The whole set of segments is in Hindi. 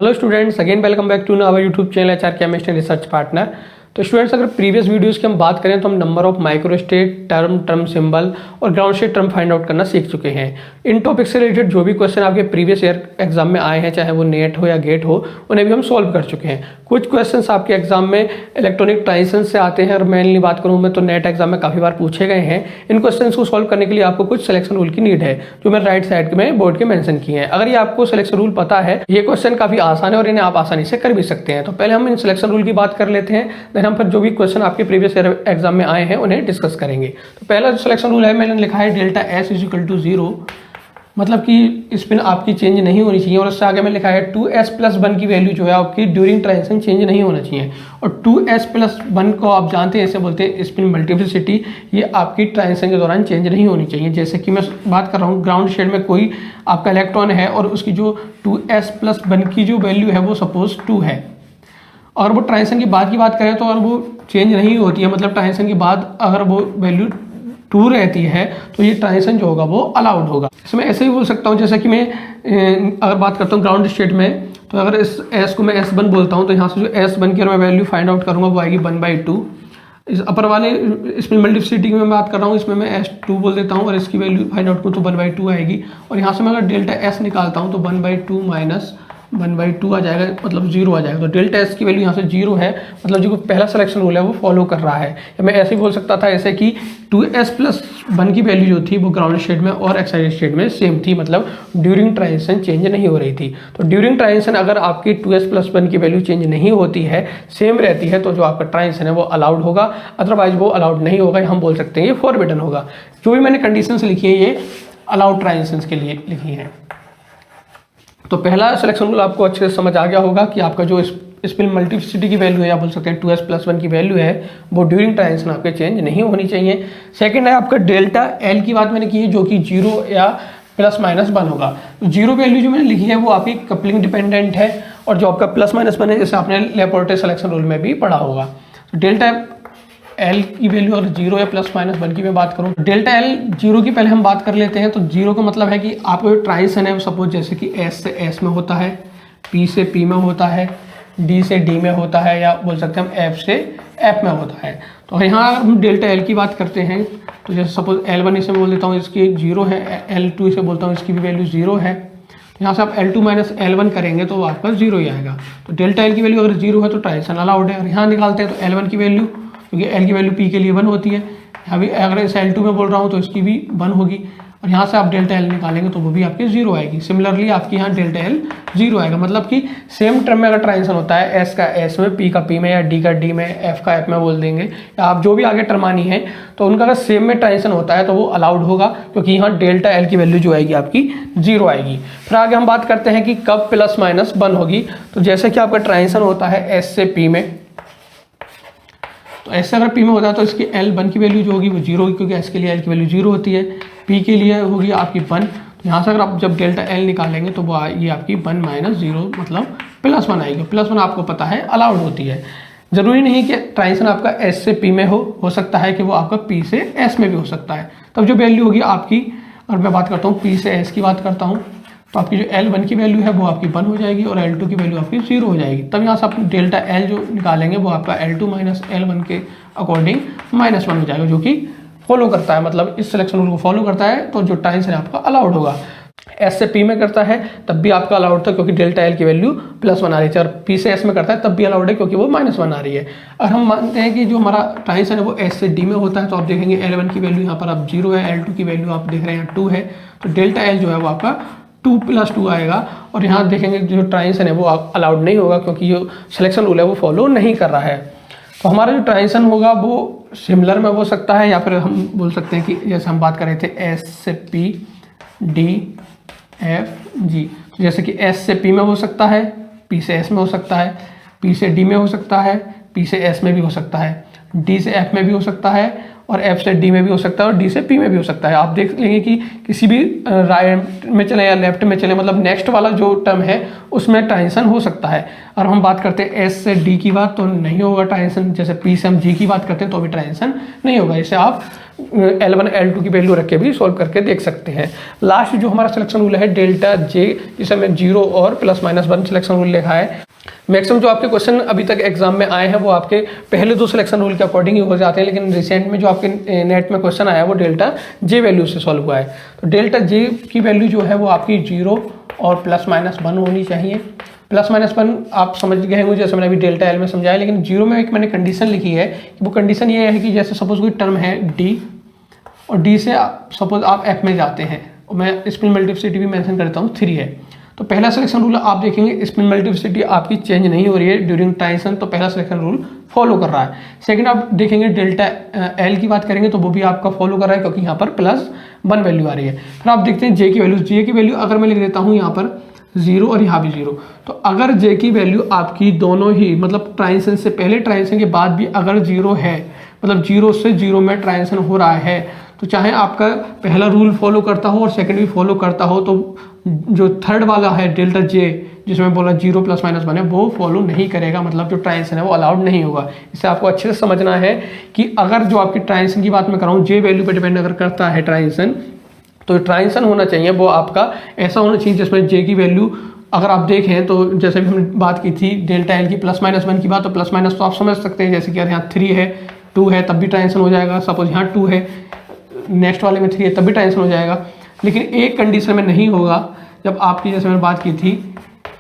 Hello students, again welcome back to our YouTube channel HR chemistry research partner. तो स्टूडेंट्स, अगर प्रीवियस वीडियोस की हम बात करें तो हम number of micro state, term symbol और ground state term find out करना सीख चुके हैं। इन टॉपिक से रिलेटेड जो भी क्वेश्चन आपके प्रीवियस ईयर एग्जाम में आए हैं, चाहे वो नेट हो या गेट हो, उन्हें भी हम सॉल्व कर चुके हैं। कुछ क्वेश्चन आपके एग्जाम में इलेक्ट्रॉनिक ट्रांजिशन से आते हैं और मेनली बात करूँ मैं तो नेट एग्जाम में काफ़ी बार पूछे गए हैं। इन क्वेश्चन को सॉल्व करने के लिए आपको कुछ सिलेक्शन रूल की नीड है, जो मैंने राइट साइड में बोर्ड के मेंशन किए हैं। अगर ये आपको सिलेक्शन रूल पता है, ये क्वेश्चन काफ़ी आसान है और इन्हें आप आसानी से कर भी सकते हैं। तो पहले हम इन सिलेक्शन रूल की बात कर लेते हैं, देन हम फिर जो भी क्वेश्चन आपके प्रीवियस ईयर एग्जाम में आए हैं उन्हें डिस्कस करेंगे। तो पहला जो सिलेक्शन रूल है मैंने लिखा है delta S is equal to 0, मतलब कि स्पिन आपकी चेंज नहीं होनी चाहिए। और उससे आगे में लिखा है 2s प्लस 1 की वैल्यू जो है आपकी ड्यूरिंग ट्रांजिशन चेंज नहीं होना चाहिए। और 2s प्लस 1 को आप जानते हैं, ऐसे बोलते हैं स्पिन मल्टीप्लिसिटी, ये आपकी ट्रांजिशन के दौरान चेंज नहीं होनी चाहिए। जैसे कि मैं बात कर रहा हूँ, ग्राउंड स्टेट में कोई आपका इलेक्ट्रॉन है और उसकी जो 2s प्लस 1 की जो वैल्यू है वो सपोज 2 है, और वो ट्रांजिशन की बाद की बात करें तो अगर वो चेंज नहीं होती है, मतलब ट्रांजिशन के बाद अगर वो वैल्यू 2 रहती है तो ये ट्रांजिशन जो होगा वो अलाउड होगा। इसमें ऐसे ही बोल सकता हूँ, जैसे कि मैं अगर बात करता हूँ ग्राउंड स्टेट में, तो अगर इस S को मैं S1 बोलता हूँ तो यहाँ से जो S1 की अगर मैं वैल्यू फाइंड आउट करूँगा वो आएगी 1/2। इस अपर वाले इसमें मल्टीप्लिसिटी की मैं बात कर रहा हूँ, इसमें मैं S2 बोल देता हूँ और इसकी वैल्यू फाइंड आउट करूँ तो 1/2 आएगी। और यहाँ से मैं अगर डेल्टा S निकालता हूँ तो 1/2 माइनस 1/2 आ जाएगा, मतलब 0 आ जाएगा। तो डेल्टा एस की वैल्यू यहाँ से 0 है, मतलब जो पहला सिलेक्शन रूल है वो फॉलो कर रहा है। या मैं ऐसे ही बोल सकता था ऐसे कि 2s प्लस 1 की वैल्यू जो थी वो ग्राउंड स्टेट में और एक्साइटेड स्टेट में सेम थी, मतलब ड्यूरिंग ट्रांजिशन चेंज नहीं हो रही थी। तो ड्यूरिंग ट्रांजिशन अगर आपकी 2s प्लस 1 की वैल्यू चेंज नहीं होती है, सेम रहती है, तो जो आपका ट्रांजिशन है वो अलाउड होगा, अदरवाइज वो अलाउड नहीं होगा। हम बोल सकते हैं ये फॉरबिडन होगा। जो भी मैंने कंडीशंस लिखी है ये अलाउड ट्रांजिशन के लिए लिखी है। तो पहला सिलेक्शन रूल आपको अच्छे से समझ आ गया होगा कि आपका जो स्पिन मल्टीप्लिसिटी की वैल्यू है, या बोल सकते हैं 2s प्लस 1 की वैल्यू है, वो ड्यूरिंग ट्रांजिशन आपके चेंज नहीं होनी चाहिए। सेकंड है आपका डेल्टा एल की बात मैंने की है, जो कि 0 या प्लस माइनस 1 होगा। तो 0 वैल्यू जो मैंने लिखी है वो आपकी कपलिंग डिपेंडेंट है, और जो आपका प्लस माइनस 1 है, जैसे आपने लेपोर्टे सिलेक्शन रूल में भी पढ़ा होगा। तो डेल्टा एल की वैल्यू अगर 0 या प्लस माइनस 1 की मैं बात करूँ, डेल्टा एल 0 की पहले हम बात कर लेते हैं। तो 0 का मतलब है कि आपका जो ट्रांजिशन है, सपोज जैसे कि S से S में होता है, P से P में होता है, D से D में होता है, या बोल सकते हैं हम F से F में होता है। तो यहाँ अगर हम डेल्टा एल की बात करते हैं, तो जैसे सपोज L1 इसे बोल देता हूँ, इसकी 0 है, L2 इसे बोलता हूँ, इसकी भी वैल्यू 0 है। तो यहाँ से आप L2 माइनस L1 करेंगे तो आपका 0 ही आएगा। तो डेल्टा एल की वैल्यू अगर 0 है तो ट्रांजिशन अलाउड है। और यहाँ निकालते हैं तो L1 की वैल्यू, क्योंकि L की वैल्यू P के लिए 1 होती है, यहाँ भी अगर इस L2 में बोल रहा हूँ तो इसकी भी 1 होगी, और यहाँ से आप डेल्टा L निकालेंगे तो वो भी आपकी 0 आएगी। सिमिलरली आपकी यहाँ डेल्टा L 0 आएगा, मतलब कि सेम टर्म में अगर ट्रांजिशन होता है, S का S में, P का P में, या D का D में, F का F में बोल देंगे, या आप जो भी आगे टर्म आनी है, तो उनका अगर सेम में ट्रांजिशन होता है तो वो अलाउड होगा, क्योंकि यहाँ डेल्टा L की वैल्यू जो आएगी आपकी 0 आएगी। फिर आगे हम बात करते हैं कि कब प्लस माइनस 1 होगी। तो जैसे कि आपका ट्रांजिशन होता है S से P में, तो S से अगर P में होता है तो इसकी L1 की वैल्यू जो होगी वो 0 होगी, क्योंकि S के लिए L की वैल्यू 0 होती है, P के लिए होगी आपकी 1। तो यहाँ से अगर आप जब डेल्टा L निकालेंगे तो वो ये आपकी 1 माइनस 0, मतलब प्लस 1 आएगी। प्लस 1 आपको पता है अलाउड होती है। जरूरी नहीं कि ट्रांजिशन आपका S से P में हो सकता है कि वो आपका P से S में भी हो सकता है। तब जो वैल्यू होगी आपकी, और मैं बात करता हूँ P से S की बात करता हूँ, तो आपकी जो L1 की वैल्यू है वो आपकी 1 हो जाएगी, और L2 की वैल्यू आपकी 0 हो जाएगी। तब यहाँ से आप डेल्टा L जो निकालेंगे वो आपका L2 माइनस L1 के अकॉर्डिंग -1 हो जाएगा, जो कि फॉलो करता है, मतलब इस सिलेक्शन रूल को फॉलो करता है। तो जो ट्रांजिशन है आपका अलाउड होगा। S से P में करता है तब भी आपका अलाउड था, क्योंकि डेल्टा L की वैल्यू +1 आ रही थी, और P से S में करता है तब भी अलाउड है, क्योंकि वो -1 आ रही है। और हम मानते हैं कि जो हमारा ट्रांजिशन है वो S से D में होता है, तो आप देखेंगे L1 की वैल्यू यहाँ पर अब 0 है, L2 की वैल्यू आप देख रहे हैं 2 है, तो डेल्टा L जो है वो आपका 2 + 2 आएगा। और यहाँ देखेंगे जो ट्रांजिशन है वो अलाउड नहीं होगा, क्योंकि जो सिलेक्शन रूल है वो फॉलो नहीं कर रहा है। तो हमारा जो ट्रांजिशन होगा वो सिमिलर में हो सकता है, या फिर हम बोल सकते हैं कि जैसे हम बात कर रहे थे S से P, D, F, G, तो जैसे कि S से P में हो सकता है, P से S में हो सकता है, P से D में हो सकता है, P से S में भी हो सकता है, D से F में भी हो सकता है, और F से D में भी हो सकता है और D से P में भी हो सकता है। आप देख लेंगे कि किसी भी राइट में चले या लेफ्ट में चले, मतलब नेक्स्ट वाला जो टर्म है उसमें ट्रांजिशन हो सकता है। और हम बात करते हैं S से D की बात तो नहीं होगा ट्रांजिशन, जैसे P से हम G की बात करते हैं तो भी ट्रांजिशन नहीं होगा। इसे आप L1 L2 की वैल्यू रख के भी सॉल्व करके देख सकते हैं। लास्ट जो हमारा सिलेक्शन रूल है डेल्टा J, जिसे हमने 0 और +-1 सिलेक्शन रूल लिखा है। मैक्सिमम जो आपके क्वेश्चन अभी तक एग्जाम में आए हैं वो आपके पहले 2 सिलेक्शन रूल के अकॉर्डिंग ही हो जाते हैं, लेकिन रिसेंट में जो आपके नेट में क्वेश्चन आया है वो डेल्टा J वैल्यू से सॉल्व हुआ है। तो डेल्टा J की वैल्यू जो है वो आपकी 0 और +-1 होनी चाहिए। +-1 आप समझ गए होंगे जैसे मैंने अभी डेल्टा L में समझाया, लेकिन 0 में एक मैंने कंडीशन लिखी है कि वो कंडीशन ये है कि जैसे सपोज कोई टर्म है D और D से सपोज आप F में जाते हैं, मैं स्पिन मल्टीप्लिसिटी भी मेंशन करता हूँ 3 है। तो पहला सिलेक्शन रूल आप देखेंगे स्पिन मल्टीप्लिसिटी आपकी चेंज नहीं हो रही है ड्यूरिंग ट्रांजिशन, तो पहला सिलेक्शन रूल फॉलो कर रहा है। सेकंड आप देखेंगे डेल्टा L की बात करेंगे तो वो भी आपका फॉलो कर रहा है क्योंकि यहाँ पर +1 वैल्यू आ रही है। फिर आप देखते हैं J की वैल्यू, J की वैल्यू अगर मैं लिख देता हूँ यहाँ पर 0 और यहाँ भी 0, तो अगर J की वैल्यू आपकी दोनों ही मतलब ट्रांजिशन से पहले ट्रांजिशन के बाद भी अगर 0 है, मतलब 0 से 0 में ट्रांजिशन हो रहा है, तो चाहे आपका पहला रूल फॉलो करता हो और सेकंड भी फॉलो करता हो, तो जो थर्ड वाला है डेल्टा J जिसमें बोला 0 +-1 है वो फॉलो नहीं करेगा, मतलब जो ट्रांजिशन है वो अलाउड नहीं होगा। इससे आपको अच्छे से समझना है कि अगर जो आपकी ट्रांजिशन की बात मैं कर रहा हूँ J वैल्यू पे डिपेंड अगर करता है ट्रांजिशन, तो ट्रांजिशन होना चाहिए वो आपका ऐसा होना चाहिए जिसमें J की वैल्यू अगर आप देखें तो जैसे भी हमने बात की थी डेल्टा L की +-1 की बात, तो +- तो आप समझ सकते हैं जैसे कि यहाँ 3 है 2 है तब भी ट्रांजिशन हो जाएगा, सपोज यहाँ 2 है नेक्स्ट वाले में 3 है तब भी ट्रांजिशन हो जाएगा। लेकिन एक कंडीशन में नहीं होगा, जब आपकी जैसे मैंने बात की थी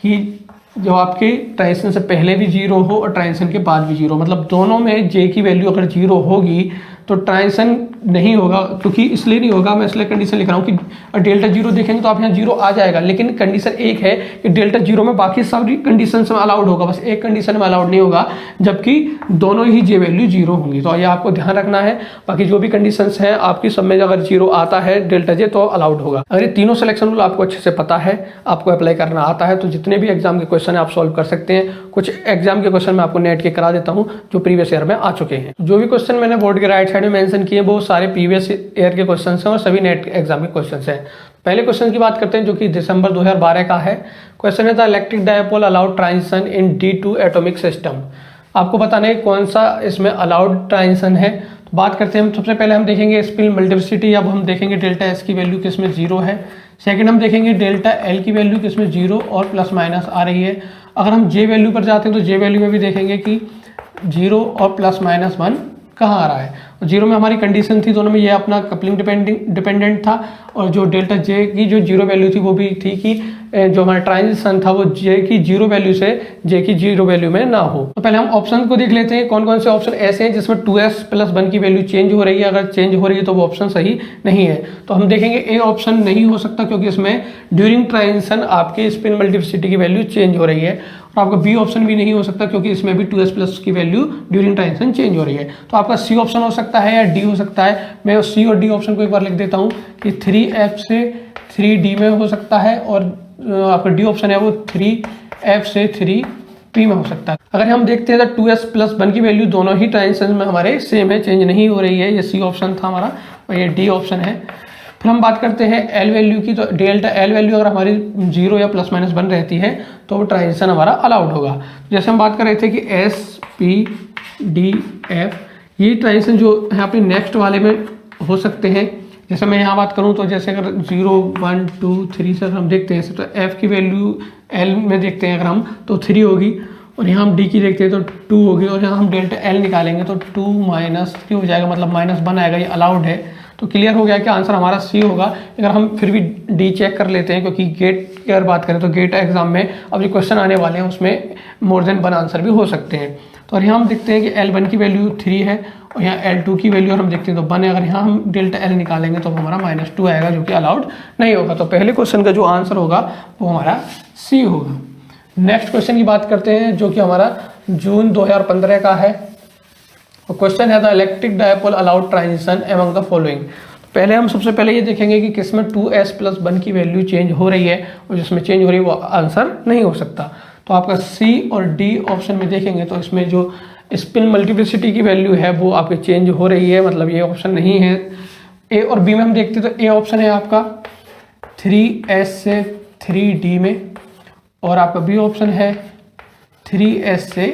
कि जो आपके ट्रांजिशन से पहले भी 0 हो और ट्रांजिशन के बाद भी 0, मतलब दोनों में J की वैल्यू अगर 0 होगी तो ट्रांजिशन नहीं होगा। क्योंकि इसलिए नहीं होगा, मैं इसलिए कंडीशन लिख रहा हूँ कि डेल्टा 0 देखेंगे तो आप यहाँ 0 आ जाएगा, लेकिन कंडीशन एक है कि डेल्टा 0 में बाकी सारी कंडीशन में अलाउड होगा, बस एक कंडीशन में अलाउड नहीं होगा जबकि दोनों ही J वैल्यू 0 होंगी। तो ये आपको ध्यान रखना है। बाकी जो भी कंडीशन हैं आपकी सब में अगर 0 आता है डेल्टा J तो अलाउड होगा। अगर ये तीनों सिलेक्शन रूल आपको अच्छे से पता है, आपको अप्लाई करना आता है, तो जितने भी एग्जाम के क्वेश्चन है आप सॉल्व कर सकते हैं। कुछ एग्जाम के क्वेश्चन मैं आपको नेट के करा देता हूँ जो प्रीवियस ईयर में आ चुके हैं। जो भी क्वेश्चन मैंने बोर्ड के राइट साइड में मेंशन किए वो सारे प्रीवियस ईयर के क्वेश्चंस हैं और सभी नेट एग्जाम के क्वेश्चंस हैं। पहले क्वेश्चन की बात करते हैं जो कि दिसंबर 2012 का है। क्वेश्चन है the electric dipole allowed transition in D2 atomic system. आपको बताना है कौन सा इसमें अलाउड ट्रांजिशन है। तो बात करते हैं हम, सबसे पहले हम देखेंगे स्पिन मल्टीप्लिसिटी, अब हम देखेंगे डेल्टा S की वैल्यू किसमें 0 है। सेकंड हम देखेंगे डेल्टा L की वैल्यू किसमें 0 और +- आ रही है। अगर हम J वैल्यू पर जाते हैं तो J वैल्यू में भी देखेंगे कि 0 और +-1 कहाँ आ रहा है। और 0 में हमारी कंडीशन थी, दोनों में ये अपना कपलिंग डिपेंडेंट था, और जो डेल्टा J की जो 0 वैल्यू थी वो भी थी कि जो हमारा ट्रांजिशन था वो J की 0 वैल्यू से J की 0 वैल्यू में ना हो। तो पहले हम ऑप्शन को देख लेते हैं कौन कौन से ऑप्शन ऐसे हैं जिसमें 2s + 1 की वैल्यू चेंज हो रही है। अगर चेंज हो रही है तो वो ऑप्शन सही नहीं है। तो हम देखेंगे ए ऑप्शन नहीं हो सकता क्योंकि इसमें ड्यूरिंग ट्रांजिशन आपके स्पिन मल्टीप्लिसिटी की वैल्यू चेंज हो रही है। और आपका बी ऑप्शन भी नहीं हो सकता क्योंकि इसमें भी 2s+ की वैल्यू ड्यूरिंग ट्रांजिशन चेंज हो रही है। तो आपका सी ऑप्शन हो सकता है या डी हो सकता है। मैं सी और डी ऑप्शन को एक बार लिख देता हूँ कि 3f से 3d में हो सकता है, और आपका डी ऑप्शन है वो 3f से 3p में हो सकता है। अगर हम देखते हैं तो 2s + 1 की वैल्यू दोनों ही ट्रांजिशन में हमारे सेम है, चेंज नहीं हो रही है। ये सी ऑप्शन था हमारा और ये डी ऑप्शन है। फिर हम बात करते हैं L वैल्यू की। तो डेल्टा L वैल्यू अगर हमारी 0 या +-1 रहती है तो वो ट्रांजिशन हमारा अलाउड होगा। जैसे हम बात कर रहे थे कि S P D F, ये ट्रांजिशन जो है अपने नेक्स्ट वाले में हो सकते हैं। जैसे मैं यहाँ बात करूँ तो जैसे अगर 0 1 2 3 से हम देखते हैं तो F की वैल्यू L में देखते हैं अगर हम तो 3 होगी, और यहाँ हम D की देखते हैं तो 2 होगी, और यहाँ हम डेल्टा L निकालेंगे तो 2 - 3 हो जाएगा, मतलब -1 आएगा। ये अलाउड है। तो क्लियर हो गया कि आंसर हमारा सी होगा। अगर हम फिर भी डी चेक कर लेते हैं क्योंकि गेट की अगर बात करें तो गेट एग्जाम में अब जो क्वेश्चन आने वाले हैं उसमें मोर देन 1 आंसर भी हो सकते हैं। तो और यहाँ हम देखते हैं कि L1 की वैल्यू 3 है और यहाँ L2 की वैल्यू हम देखते हैं तो 1 है। अगर यहाँ हम डेल्टा L निकालेंगे तो हमारा -2 आएगा जो कि अलाउड नहीं होगा। तो पहले क्वेश्चन का जो आंसर होगा वो हमारा सी होगा। नेक्स्ट क्वेश्चन की बात करते हैं जो कि हमारा जून 2015 का है। क्वेश्चन है the electric dipole allowed transition among the following. पहले हम सबसे पहले ये देखेंगे कि किसमें 2s + 1 की वैल्यू चेंज हो रही है, और जिसमें चेंज हो रही है वो आंसर नहीं हो सकता। तो आपका सी और डी ऑप्शन में देखेंगे तो इसमें जो स्पिन मल्टीप्लिसिटी की वैल्यू है वो आपके चेंज हो रही है, मतलब ये ऑप्शन नहीं है। ए और बी में हम देखते हैं तो ए ऑप्शन है आपका 3s से 3d में, और आपका बी ऑप्शन है 3s से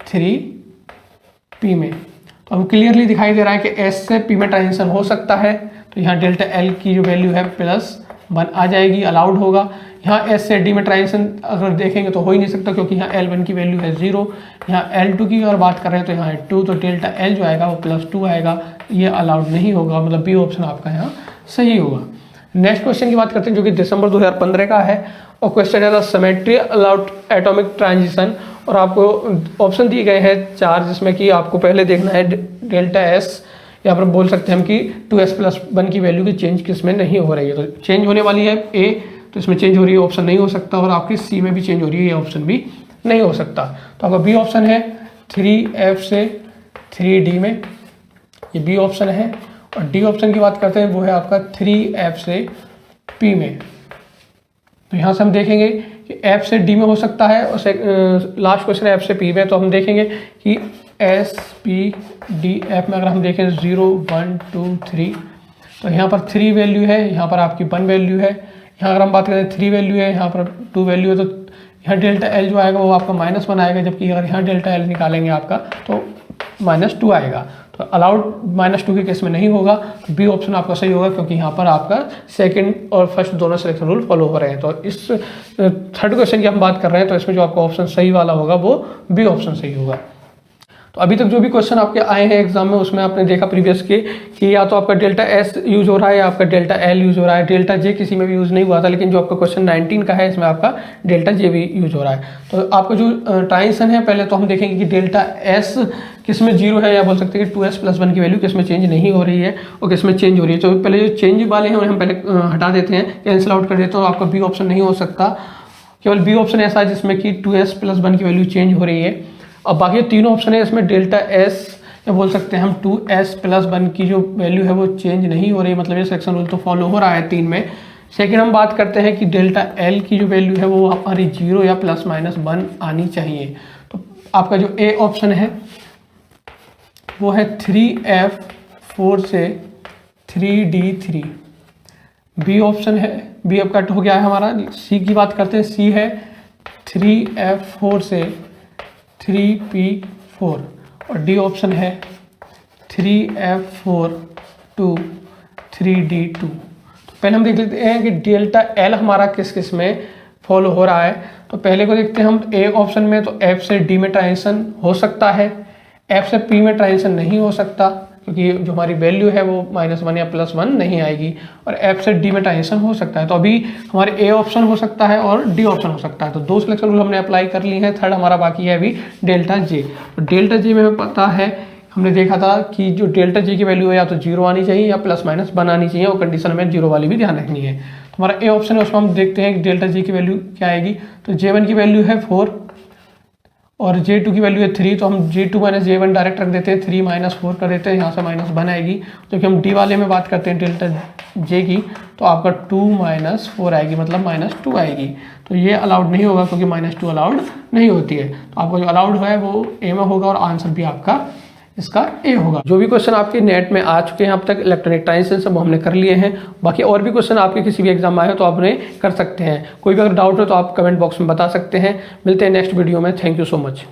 3p में। तो अब क्लियरली दिखाई दे रहा है कि s से p में ट्रांजिशन हो सकता है, तो यहाँ डेल्टा l की जो वैल्यू है +1 आ जाएगी, अलाउड होगा। यहाँ s से d में ट्रांजिशन अगर देखेंगे तो हो ही नहीं सकता, क्योंकि यहाँ L1 की वैल्यू है 0, यहाँ L2 की अगर बात कर रहे हैं तो यहाँ है 2, तो डेल्टा L जो आएगा वो +2 आएगा, ये अलाउड नहीं होगा, मतलब बी ऑप्शन आपका यहाँ सही होगा। नेक्स्ट क्वेश्चन की बात करते हैं जो कि दिसंबर 2015 का है, और क्वेश्चन है the symmetry allowed atomic transition, और आपको ऑप्शन दिए गए हैं 4, जिसमें कि आपको पहले देखना है डेल्टा S, यहाँ पर बोल सकते हैं हम कि 2s+1 की वैल्यू की चेंज किसमें नहीं हो रही है, तो चेंज होने वाली है A, तो इसमें चेंज हो रही है, ऑप्शन नहीं हो सकता, और आपकी C में भी चेंज हो रही है, ये ऑप्शन भी नहीं हो सकता। तो आपका बी ऑप्शन है 3f से 3d में, ये बी ऑप्शन है। और डी ऑप्शन की बात करते हैं वो है आपका 3f से p में। तो यहाँ से हम देखेंगे कि f से d में हो सकता है, और लास्ट क्वेश्चन है f से p में, तो हम देखेंगे कि s p d f में अगर हम देखें 0 1 2 3, तो यहाँ पर 3 वैल्यू है, यहाँ पर आपकी 1 वैल्यू है। यहाँ अगर हम बात करें 3 वैल्यू है, यहाँ पर 2 वैल्यू है, तो यहाँ डेल्टा L जो आएगा वो आपका -1 आएगा, जबकि अगर यहाँ डेल्टा L निकालेंगे आपका तो -2 आएगा। तो अलाउड -2 के केस में नहीं होगा, तो बी ऑप्शन आपका सही होगा, क्योंकि यहाँ पर आपका सेकंड और फर्स्ट दोनों सिलेक्शन रूल फॉलो हो रहे हैं। तो इस थर्ड क्वेश्चन की हम बात कर रहे हैं, तो इसमें जो आपका ऑप्शन सही वाला होगा वो बी ऑप्शन सही होगा। तो अभी तक जो भी क्वेश्चन आपके आए हैं एग्जाम में, उसमें आपने देखा प्रीवियस के कि या तो आपका डेल्टा S यूज हो रहा है या आपका डेल्टा L यूज हो रहा है, डेल्टा J किसी में भी यूज नहीं हुआ था, लेकिन जो आपका क्वेश्चन 19 का है इसमें आपका डेल्टा J भी यूज हो रहा है। तो आपका जो ट्रांजिशन है, पहले तो हम देखेंगे कि डेल्टा S किस में 0 है, या बोल सकते हैं कि 2s+1 की वैल्यू किस में चेंज नहीं हो रही है और किस में चेंज हो रही है। तो पहले जो चेंज वाले हैं उन्हें हम पहले हटा देते हैं, कैंसिल आउट कर देते हैं, तो आपका बी ऑप्शन नहीं हो सकता। केवल बी ऑप्शन ऐसा है जिसमें कि 2s+1 की वैल्यू चेंज हो रही है। अब बाकी तीनों ऑप्शन है इसमें डेल्टा S, या बोल सकते हैं हम 2s+1 की जो वैल्यू है वो चेंज नहीं हो रही है, मतलब ये सेक्शन रूल तो फॉलो हो रहा है 3 में। सेकंड हम बात करते हैं कि डेल्टा L की जो वैल्यू है वो हमारी 0 या ±1 आनी चाहिए। तो आपका जो ए ऑप्शन है वो है 3f4 से 3d3। बी ऑप्शन है, बी अब कट हो गया है हमारा। सी की बात करते हैं, सी है 3f4 से 3p4, और डी ऑप्शन है 3f4 to 3d2। तो पहले हम देख लेते हैं कि डेल्टा L हमारा किस किस में फॉलो हो रहा है। तो पहले को देखते हैं हम ए ऑप्शन में, तो f से d में ट्रांजिशन हो सकता है, f से p में ट्रांजिशन नहीं हो सकता, क्योंकि जो हमारी वैल्यू है वो -1 या +1 नहीं आएगी, और f से d में ट्रांजिशन हो सकता है। तो अभी हमारे a ऑप्शन हो सकता है और d ऑप्शन हो सकता है, तो 2 सिलेक्शन रूल हमने अप्लाई कर ली हैं। थर्ड हमारा बाकी है अभी डेल्टा j। तो डेल्टा j में हमें पता है, हमने देखा था कि जो डेल्टा j की वैल्यू है या तो 0 आनी चाहिए या ±1 आनी चाहिए, और कंडीशन में 0 वाली भी ध्यान रखनी है। तो हमारा a ऑप्शन है, उसमें हम देखते हैं कि डेल्टा j की वैल्यू क्या आएगी। तो j1 की वैल्यू है 4 और J2 की वैल्यू है 3, तो हम J2 - J1 डायरेक्ट रख देते हैं, 3 - 4 कर देते हैं, यहाँ से -1 आएगी। जबकि हम D वाले में बात करते हैं डेल्टा J की, तो आपका 2 - 4 आएगी, मतलब -2 आएगी। तो ये अलाउड नहीं होगा, क्योंकि -2 अलाउड नहीं होती है। तो आपको जो अलाउड है वो A में होगा, और आंसर भी आपका इसका ए होगा। जो भी क्वेश्चन आपके नेट में आ चुके हैं अब तक इलेक्ट्रॉनिक ट्रांजिशन सब हमने कर लिए हैं। बाकी और भी क्वेश्चन आपके किसी भी एग्जाम में आए हो तो आपने कर सकते हैं। कोई भी अगर डाउट हो तो आप कमेंट बॉक्स में बता सकते हैं। मिलते हैं नेक्स्ट वीडियो में। Thank you so much.